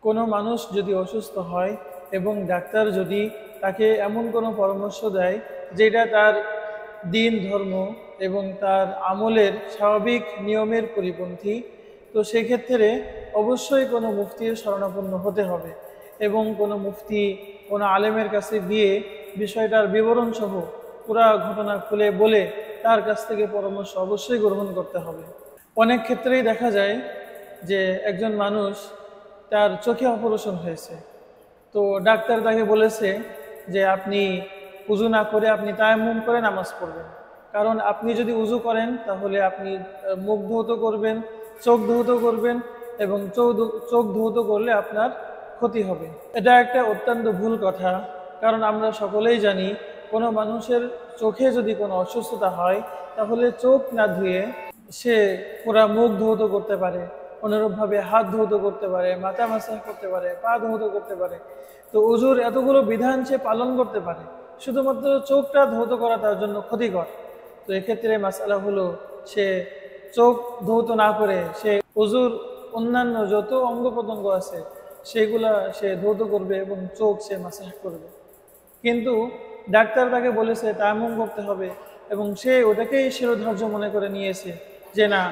কোনো মানুষ যদি অসুস্থ হয় এবং ডাক্তার যদি তাকে এমন কোনো পরামর্শ দেয় যেটা তার দিন ধর্ম এবং তার আমলের স্বাভাবিক নিয়মের পরিপন্থী, তো সেক্ষেত্রে অবশ্যই কোনো মুফতির শরণাপন্ন হতে হবে এবং কোনো মুফতি কোনো আলেমের কাছে গিয়ে বিষয়টার বিবরণ সহ পুরা ঘটনা খুলে বলে তার কাছ থেকে পরামর্শ অবশ্যই গ্রহণ করতে হবে। অনেক ক্ষেত্রেই দেখা যায় যে একজন মানুষ তার চোখে অপারেশন হয়েছে, তো ডাক্তার তাকে বলেছে যে আপনি উজু না করে আপনি তায়াম্মুম করে নামাজ পড়বেন, কারণ আপনি যদি উজু করেন তাহলে আপনি মুখ ধৌত করবেন, চোখ ধৌত করবেন এবং চোখ ধৌত করলে আপনার ক্ষতি হবে। এটা একটা অত্যন্ত ভুল কথা, কারণ আমরা সকলেই জানি কোনো মানুষের চোখে যদি কোনো অসুস্থতা হয় তাহলে চোখ না ধুয়ে সে পুরা মুখ ধৌত করতে পারে, অনুরূপভাবে হাত ধৌত করতে পারে, মাথা মাসাজ করতে পারে, পা ধৌত করতে পারে। তো উজুর এতগুলো বিধান সে পালন করতে পারে, শুধুমাত্র চোখটা ধৌত করা তার জন্য ক্ষতিকর। তো এক্ষেত্রে মাসালা হলো সে চোখ ধৌত না করে সে উজুর অন্যান্য যত অঙ্গ প্রত্যঙ্গ আছে সেগুলা সে ধৌত করবে এবং চোখ সে মাসাজ করবে। কিন্তু ডাক্তার তাকে বলেছে তায়াম্মুম করতে হবে এবং সে ওটাকেই শিরোধার্য মনে করে নিয়েছে যে না,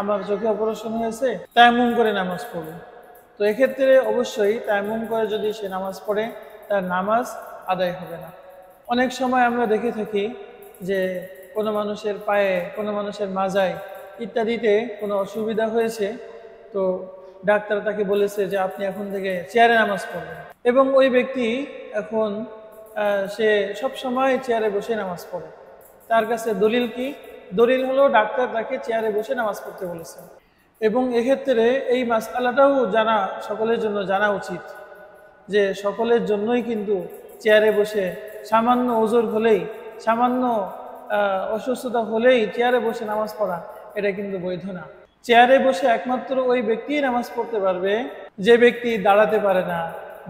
আমার চোখে অপারেশন হয়েছে, তায়াম্মুম করে নামাজ পড়বে। তো এক্ষেত্রে অবশ্যই তায়াম্মুম করে যদি সে নামাজ পড়ে তার নামাজ আদায় হবে না। অনেক সময় আমরা দেখে থাকি যে কোনো মানুষের পায়ে, কোনো মানুষের মাজায় ইত্যাদিতে কোনো অসুবিধা হয়েছে, তো ডাক্তার তাকে বলেছে যে আপনি এখন থেকে চেয়ারে নামাজ পড়বেন এবং ওই ব্যক্তি এখন সে সব সময় চেয়ারে বসে নামাজ পড়ে। তার কাছে দলিল কি? দলিল হলো ডাক্তার তাকে চেয়ারে বসে নামাজ পড়তে বলেছে। এবং এক্ষেত্রে এই মাসআলাটাও সকলের জন্য জানা উচিত যে সকলের জন্যই কিন্তু চেয়ারে বসে সামান্য ওজর হলেই, সামান্য অসুস্থতা হলেই চেয়ারে বসে নামাজ পড়া এটা কিন্তু বৈধ না। চেয়ারে বসে একমাত্র ওই ব্যক্তিই নামাজ পড়তে পারবে যে ব্যক্তি দাঁড়াতে পারে না,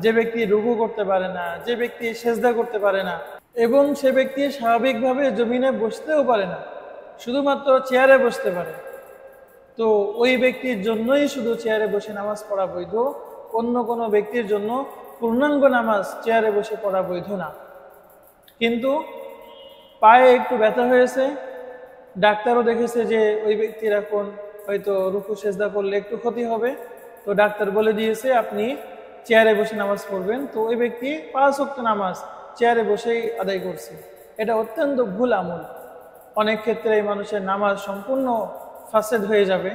যে ব্যক্তি রুকু করতে পারে না, যে ব্যক্তি সেজদা করতে পারে না এবং সে ব্যক্তি স্বাভাবিকভাবে জমিনে বসতেও পারে না, শুধুমাত্র চেয়ারে বসতে পারে। তো ওই ব্যক্তির জন্যই শুধু চেয়ারে বসে নামাজ পড়া বৈধ, অন্য কোনো ব্যক্তির জন্য পূর্ণাঙ্গ নামাজ চেয়ারে বসে পড়া বৈধ না। কিন্তু পায়ে একটু ব্যথা হয়েছে, ডাক্তারও দেখেছে যে ওই ব্যক্তির এখন হয়তো রুকু সেজদা করলে একটু ক্ষতি হবে, তো ডাক্তার বলে দিয়েছে আপনি চেয়ারে বসে নামাজ পড়বেন। তো ওই ব্যক্তি 5 ওয়াক্ত নামাজ চেয়ারে বসেই আদায় করছে। এটা অত্যন্ত ভুল আমল। অনেক ক্ষেত্রে এই মানুষের নামাজ সম্পূর্ণ ফাসেদ হয়ে যাবে,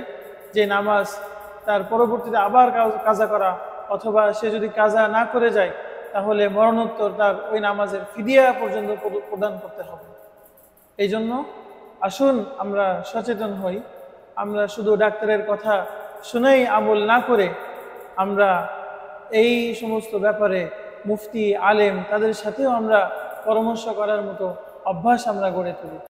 যে নামাজ তার পরবর্তীতে আবার কাজা করা, অথবা সে যদি কাজা না করে যায় তাহলে মরণোত্তর তার ওই নামাজের ফিদিয়া পর্যন্ত প্রদান করতে হবে। এই জন্য আসুন আমরা সচেতন হই, আমরা শুধু ডাক্তারের কথা শুনেই আমল না করে আমরা এই সমস্ত ব্যাপারে মুফতি, আলেম তাদের সাথেও আমরা পরামর্শ করার মতো অভ্যাস আমরা গড়ে তুলি।